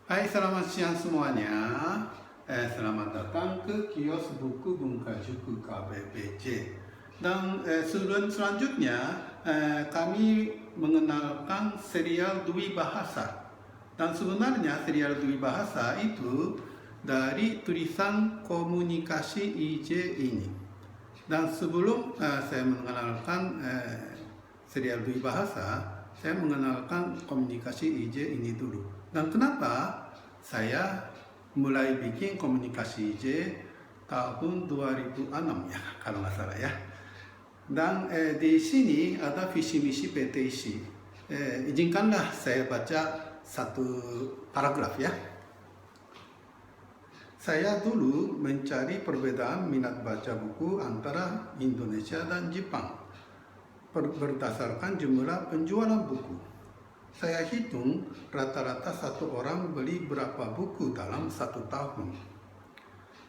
Hai, selamat siang semuanya. Selamat datang ke kios buku Bungkajuku KBBJ. Dan selanjutnya kami mengenalkan serial Dwi Bahasa. Dan sebenarnya serial Dwi Bahasa itu dari tulisan komunikasi IJ ini. Dan sebelum saya mengenalkan serial Dwi Bahasa, saya mengenalkan komunikasi IJ ini dulu. Dan kenapa saya mulai bikin komunikasi IJ tahun 2006 ya, kalau nggak salah ya. Dan di sini ada visi misi PT ISI. Izinkanlah saya baca satu paragraf ya. Saya dulu mencari perbedaan minat baca buku antara Indonesia dan Jepang berdasarkan jumlah penjualan buku. Saya hitung rata-rata satu orang beli berapa buku dalam satu tahun.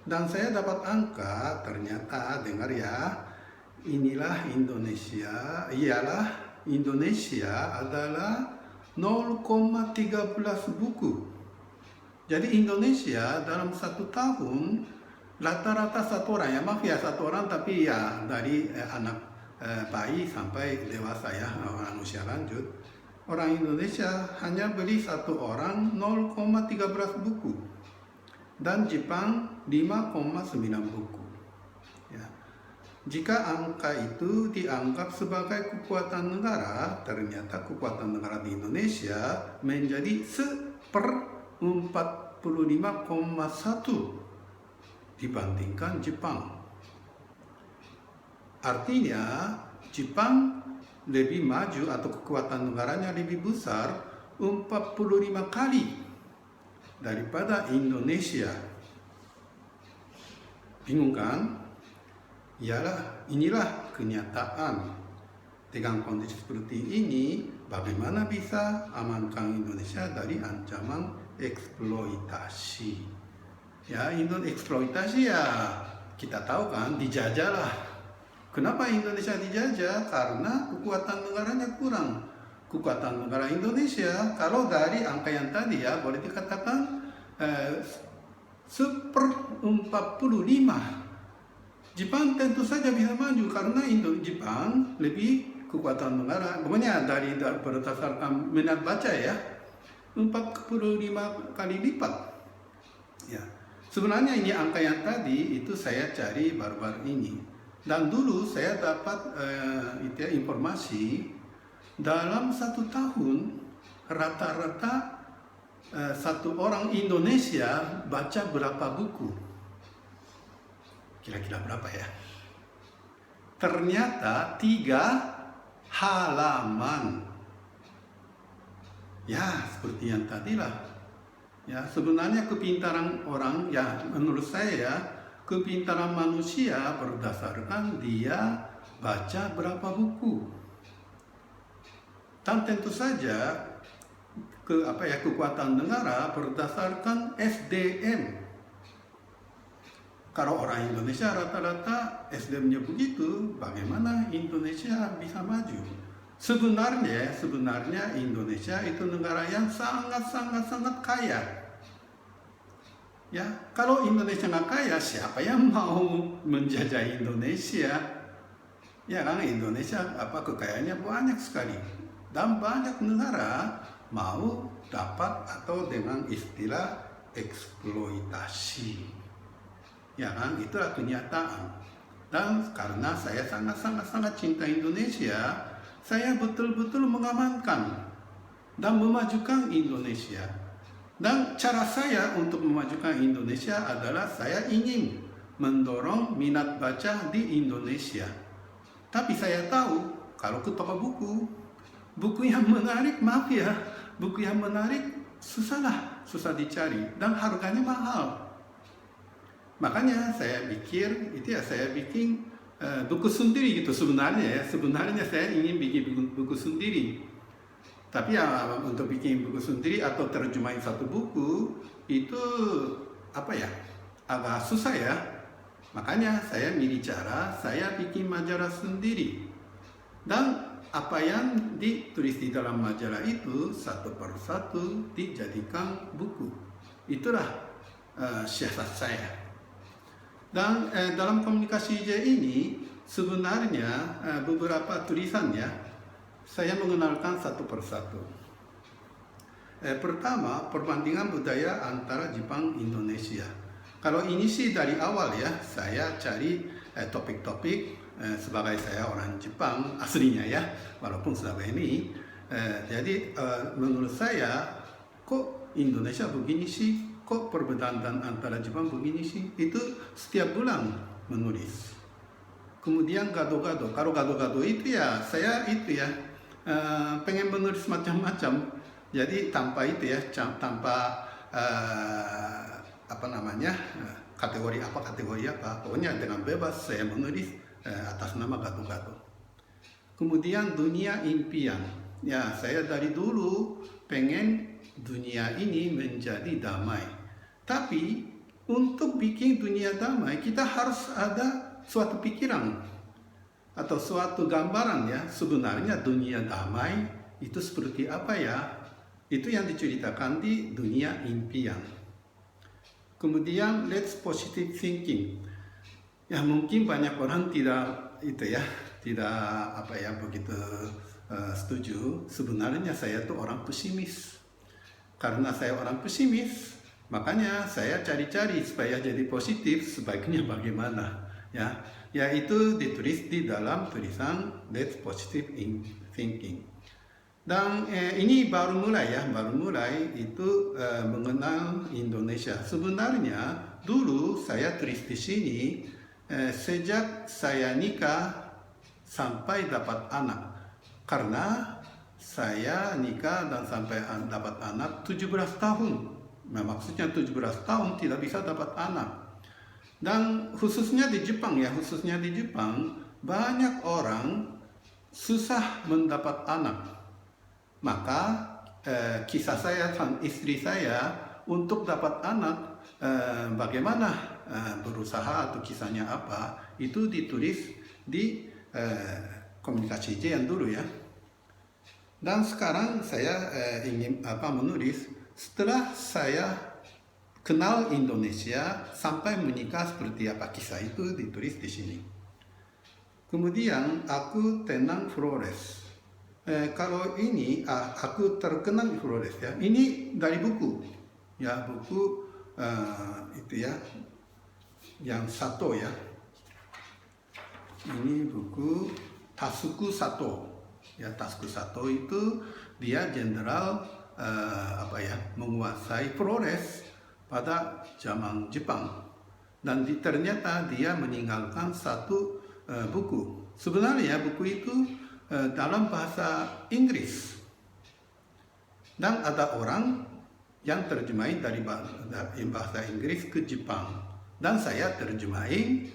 Dan saya dapat angka, ternyata dengar ya, Indonesia adalah 0,13 buku. Jadi Indonesia dalam satu tahun rata-rata satu orang, ya maaf ya satu orang, tapi ya dari anak bayi sampai dewasa ya, orang usia lanjut. Orang Indonesia hanya beli satu orang 0,13 buku dan Jepang 5,9 buku. Ya. Jika angka itu dianggap sebagai kekuatan negara, ternyata kekuatan negara di Indonesia menjadi 1/45,1 dibandingkan Jepang. Artinya Jepang lebih maju atau kekuatan negaranya lebih besar 45 kali daripada Indonesia. Bingung kan? Inilah kenyataan. Dengan kondisi seperti ini, bagaimana bisa amankan Indonesia dari ancaman eksploitasi? Ya, eksploitasi ya kita tahu kan, dijajah lah. Kenapa Indonesia dijajah? Karena kekuatan negaranya kurang. Kekuatan negara Indonesia, kalau dari angka yang tadi ya, boleh dikatakan 1/45. Jepang tentu saja bisa maju karena Jepang lebih kekuatan negara. Pokoknya dari berdasarkan minat baca ya, 45 kali lipat. Ya, sebenarnya ini angka yang tadi itu saya cari baru-baru ini. Dan dulu saya dapat informasi dalam satu tahun rata-rata satu orang Indonesia baca berapa buku? Kira-kira berapa ya? Ternyata 3 halaman. Ya, seperti yang tadi lah. Ya, sebenarnya kepintaran orang ya menurut saya kepintaran manusia berdasarkan dia baca berapa buku. Dan tentu saja kekuatan negara berdasarkan SDM. Kalau orang Indonesia rata-rata SDM-nya begitu, bagaimana Indonesia bisa maju? Sebenarnya Indonesia itu negara yang sangat kaya. Ya, kalau Indonesia nggak kaya, siapa yang mau menjajah Indonesia? Ya kan, Indonesia kekayaannya banyak sekali. Dan banyak negara mau dapat atau dengan istilah eksploitasi. Ya kan, itulah kenyataan. Dan karena saya sangat cinta Indonesia, saya betul-betul mengamankan dan memajukan Indonesia. Dan cara saya untuk memajukan Indonesia adalah saya ingin mendorong minat baca di Indonesia. Tapi saya tahu kalau ke toko buku yang menarik, maaf ya, buku yang menarik susah dicari dan harganya mahal. Makanya saya bikin buku sendiri gitu sebenarnya ya. Sebenarnya saya ingin bikin buku sendiri. Tapi ya untuk bikin buku sendiri atau terjemahin satu buku itu agak susah ya. Makanya saya milih cara saya bikin majalah sendiri. Dan apa yang ditulis di dalam majalah itu satu persatu dijadikan buku. Itulah siasat saya. Dan dalam komunikasi J ini sebenarnya beberapa tulisannya saya mengenalkan satu persatu. Pertama, perbandingan budaya antara Jepang Indonesia. Kalau ini sih dari awal ya, saya cari topik-topik sebagai saya orang Jepang aslinya ya, walaupun selama ini. Jadi menurut saya, kok Indonesia begini sih? Kok perbedaan antara Jepang begini sih? Itu setiap bulan menulis. Kemudian gado-gado. Kalau gado-gado itu ya, saya itu ya pengen menulis macam-macam. Jadi tanpa itu ya, tanpa kategori apa, pokoknya dengan bebas saya menulis atas nama gado-gado. Kemudian dunia impian. Ya, saya dari dulu pengen dunia ini menjadi damai. Tapi untuk bikin dunia damai kita harus ada suatu pikiran atau suatu gambaran ya. Sebenarnya dunia damai itu seperti apa ya? Itu yang diceritakan di dunia impian. Kemudian let's positive thinking. Ya mungkin banyak orang tidak begitu setuju. Sebenarnya saya tuh orang pesimis. Karena saya orang pesimis, makanya saya cari-cari supaya jadi positif, sebaiknya bagaimana ya. Yaitu ditulis di dalam tulisan Let's Positive Thinking. Dan ini baru mulai itu mengenal Indonesia. Sebenarnya dulu saya tulis di sini sejak saya nikah sampai dapat anak. Karena saya nikah dan sampai dapat anak 17 tahun. Nah, maksudnya 17 tahun tidak bisa dapat anak. Dan khususnya di Jepang banyak orang susah mendapat anak. Maka kisah saya dan istri saya untuk dapat anak bagaimana berusaha atau kisahnya apa, itu ditulis di komunikasi J yang dulu ya. Dan sekarang saya ingin menulis setelah saya kenal Indonesia sampai menikah seperti apa, kisah itu ditulis di sini. Kemudian aku tenang Flores. Kalau ini aku terkenal Flores ya. Ini dari buku ya, buku itu ya yang Sato ya. Ini buku Tasuku Sato. Ya, Tasuku Sato itu dia jenderal menguasai Flores pada zaman Jepang, dan ternyata dia meninggalkan satu buku. Sebenarnya buku itu dalam bahasa Inggris, dan ada orang yang terjemahin dari bahasa Inggris ke Jepang, dan saya terjemahin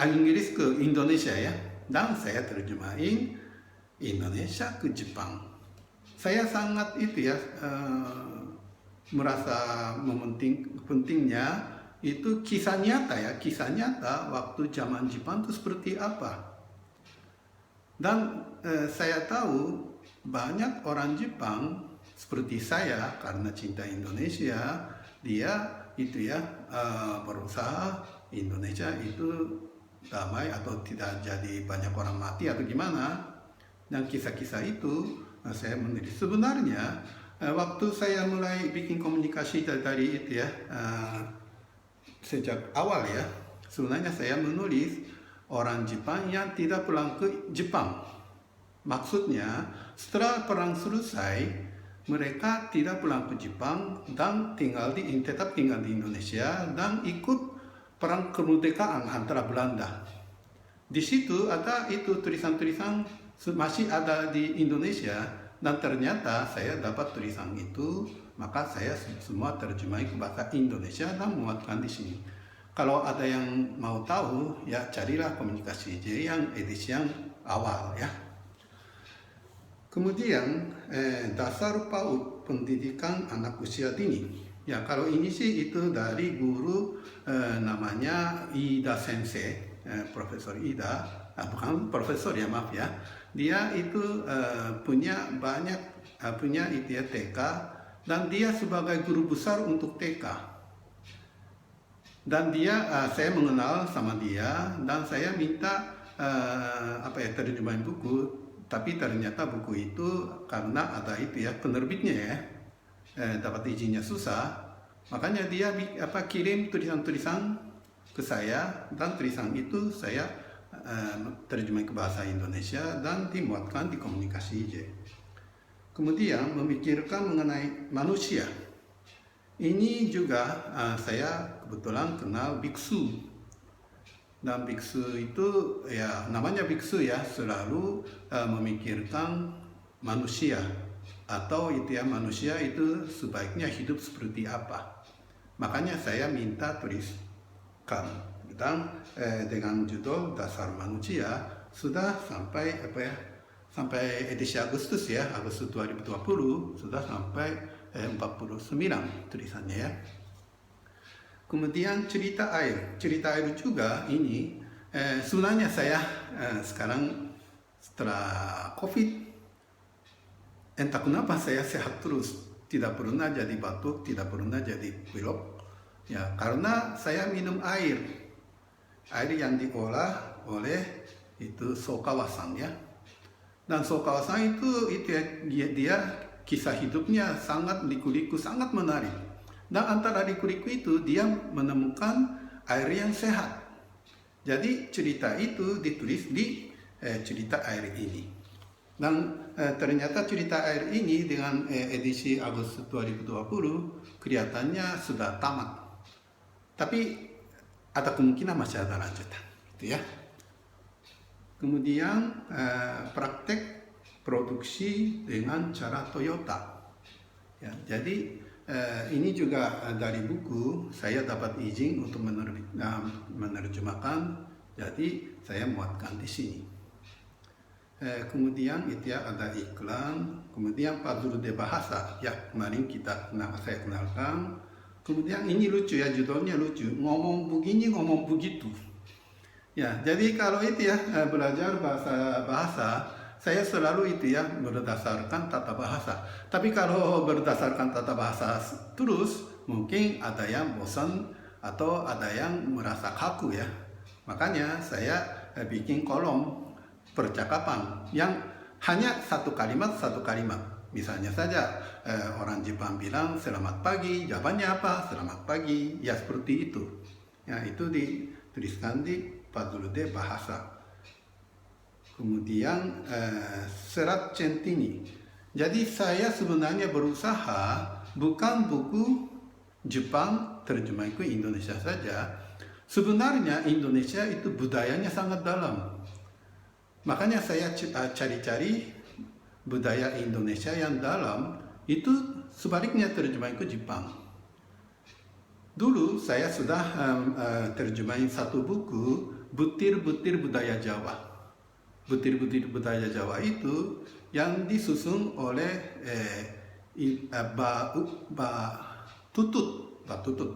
Inggris ke Indonesia ya, dan saya terjemahin Indonesia ke Jepang. Saya sangat merasa pentingnya itu kisah nyata waktu zaman Jepang itu seperti apa. Dan saya tahu banyak orang Jepang seperti saya karena cinta Indonesia, dia berusaha Indonesia itu damai atau tidak jadi banyak orang mati atau gimana. Dan kisah-kisah itu saya menulis. Sebenarnya waktu saya mulai bikin komunikasi dari itu ya, sejak awal ya, sebenarnya saya menulis orang Jepang yang tidak pulang ke Jepang. Maksudnya setelah perang selesai mereka tidak pulang ke Jepang dan tetap tinggal di Indonesia dan ikut perang kemerdekaan antara Belanda. Di situ ada itu tulisan-tulisan masih ada di Indonesia, dan ternyata saya dapat tulisan itu, maka saya semua terjemahin ke bahasa Indonesia dan muatkan di sini. Kalau ada yang mau tahu ya carilah komunikasi J yang edisi yang awal ya. Kemudian dasar PAUD pendidikan anak usia dini. Ya kalau ini sih itu dari guru namanya Ida Sensei, Profesor Ida, bukan profesor ya maaf ya. Dia itu punya banyak punya itu ya TK, dan dia sebagai guru besar untuk TK. Dan dia saya mengenal sama dia, dan saya minta terjemahan buku, tapi ternyata buku itu karena ada itu ya penerbitnya ya dapat izinnya susah, makanya dia kirim tulisan-tulisan ke saya, dan tulisan itu saya terjemah ke bahasa Indonesia dan dimuatkan di Komunikasi IJ. Kemudian memikirkan mengenai manusia. Ini juga saya kebetulan kenal biksu. Dan biksu itu ya namanya biksu ya, selalu memikirkan manusia, atau itu ya manusia itu sebaiknya hidup seperti apa. Makanya saya minta tuliskan, dan dengan judul Dasar Manusia sudah sampai sampai edisi Agustus ya, Agustus 2020 sudah sampai 49 tulisannya ya. Kemudian cerita air juga ini sebenarnya saya sekarang setelah COVID, entah kenapa saya sehat terus, tidak pernah jadi batuk, tidak pernah jadi pilek ya, karena saya minum air yang diolah oleh itu Sokawa-san ya. Dan Sokawa-san itu dia kisah hidupnya sangat liku-liku, sangat menarik. Dan antara liku-liku itu dia menemukan air yang sehat. Jadi cerita itu ditulis di cerita air ini. Dan ternyata cerita air ini dengan edisi Agustus 2020 kelihatannya sudah tamat. Tapi ada kemungkinan masih ada lanjutan, gitu ya. Kemudian praktek produksi dengan cara Toyota. Ya, jadi ini juga dari buku saya dapat izin untuk menerjemahkan, jadi saya muatkan di sini. Kemudian itu ya ada iklan, kemudian puzzle de bahasa ya kemarin saya kenalkan. Kemudian ini lucu ya, judulnya lucu, ngomong begini ngomong begitu. Ya, jadi kalau itu ya belajar bahasa saya selalu itu ya berdasarkan tata bahasa. Tapi kalau berdasarkan tata bahasa terus mungkin ada yang bosan atau ada yang merasa kaku ya. Makanya saya bikin kolom percakapan yang hanya satu kalimat. Misalnya saja orang Jepang bilang selamat pagi, jawabannya apa? Selamat pagi. Ya seperti itu. Ya itu dituliskan di puzzle de bahasa. Kemudian serat centini. Jadi saya sebenarnya berusaha bukan buku Jepang terjemah ke Indonesia saja. Sebenarnya Indonesia itu budayanya sangat dalam. Makanya saya cari-cari budaya Indonesia yang dalam, itu sebaliknya terjemah ke Jepang. Dulu saya sudah terjemahin satu buku, Butir-butir Budaya Jawa. Butir-butir budaya Jawa itu yang disusun oleh Mbak Tutut.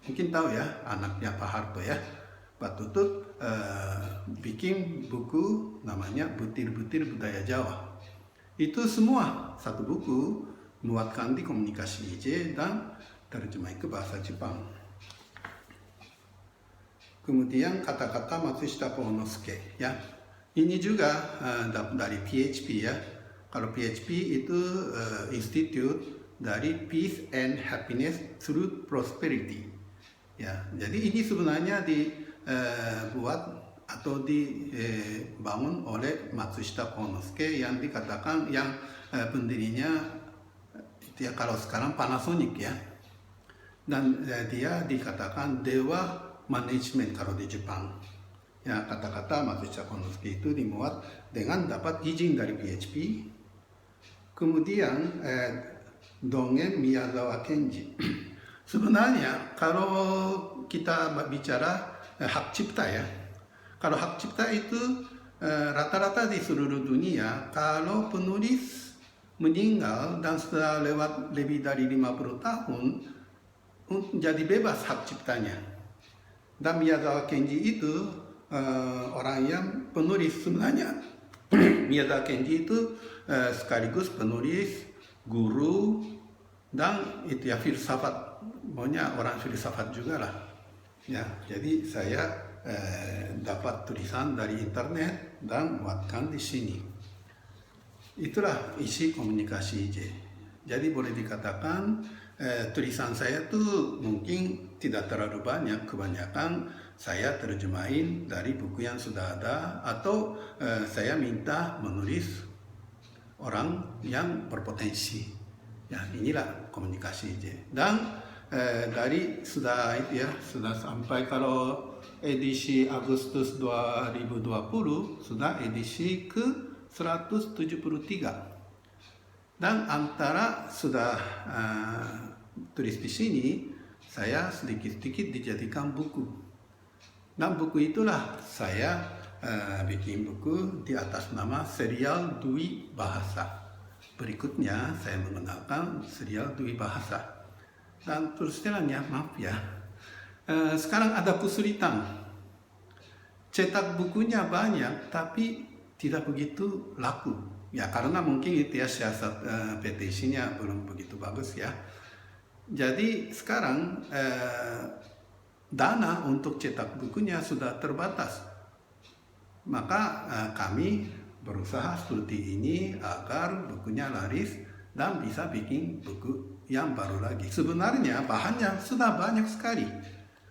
Mungkin tahu ya, anaknya Pak Harto ya. Mbak Tutut bikin buku namanya Butir-butir Budaya Jawa. Itu semua satu buku muatkan di Komunikasi IJ dan terjemah ke bahasa Jepang. Kemudian kata-kata Matsushita Konosuke ya. Ini juga dari PHP ya. Kalau PHP itu Institute dari Peace and Happiness Through Prosperity. Ya, jadi ini sebenarnya dibuat atau dibangun oleh Matsushita Konosuke yang dikatakan yang pendirinya itu ya kalau sekarang Panasonic ya. Dan dia dikatakan dewa manajemen kalau di Jepang. Ya, kata-kata Matsushita Konosuke itu dimuat dengan dapat izin dari PHP. Kemudian dongeng Miyazawa Kenji. Sebenarnya kalau kita bicara hak cipta ya, kalau hak cipta itu rata-rata di seluruh dunia, kalau penulis meninggal dan sudah lewat lebih dari 50 tahun, jadi bebas hak ciptanya. Dan Miyazawa Kenji itu orang yang penulis sebenarnya Miyata Kenji itu sekaligus penulis, guru, dan itu ya filsafat, pokoknya orang filsafat juga lah. Ya, jadi saya dapat tulisan dari internet dan buatkan di sini. Itulah isi komunikasi IJ. Jadi boleh dikatakan tulisan saya tuh mungkin tidak terlalu banyak, kebanyakan saya terjemahin dari buku yang sudah ada atau saya minta menulis orang yang berpotensi. Ya, inilah komunikasi IJ. Dan dari sudah itu ya, sudah sampai kalau edisi Agustus 2020 sudah edisi ke 173. Dan antara sudah tulis di sini, saya sedikit-sedikit dijadikan buku. Dan buku itulah saya bikin buku di atas nama serial Dwi Bahasa. Berikutnya saya mengenalkan serial Dwi Bahasa. Dan terus terangnya, maaf ya, sekarang ada kesulitan. Cetak bukunya banyak, tapi tidak begitu laku. Ya karena mungkin itu ya siasat petisinya belum begitu bagus ya. Jadi sekarang dana untuk cetak bukunya sudah terbatas. Maka kami berusaha seperti ini agar bukunya laris dan bisa bikin buku yang baru lagi. Sebenarnya bahannya sudah banyak sekali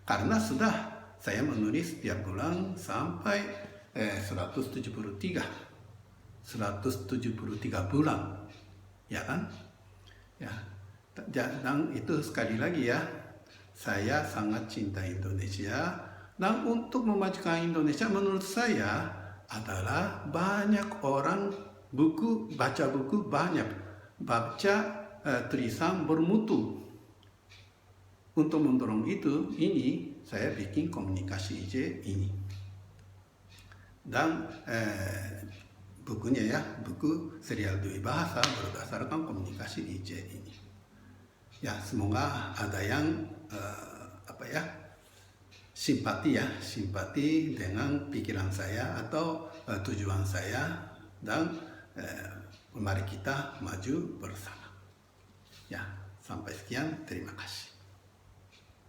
karena sudah saya menulis tiap bulan sampai 173 bulan, ya kan? Ya, dan itu sekali lagi ya, saya sangat cinta Indonesia, dan untuk memajukan Indonesia menurut saya adalah banyak orang baca buku banyak, baca tulisan bermutu. Untuk mendorong itu, ini saya bikin komunikasi IJ ini. Dan bukunya ya, buku serial Dwi Bahasa berdasarkan komunikasi IJ ini. Ya, semoga ada yang simpati dengan pikiran saya atau tujuan saya, dan mari kita maju bersama. Ya, sampai sekian, terima kasih.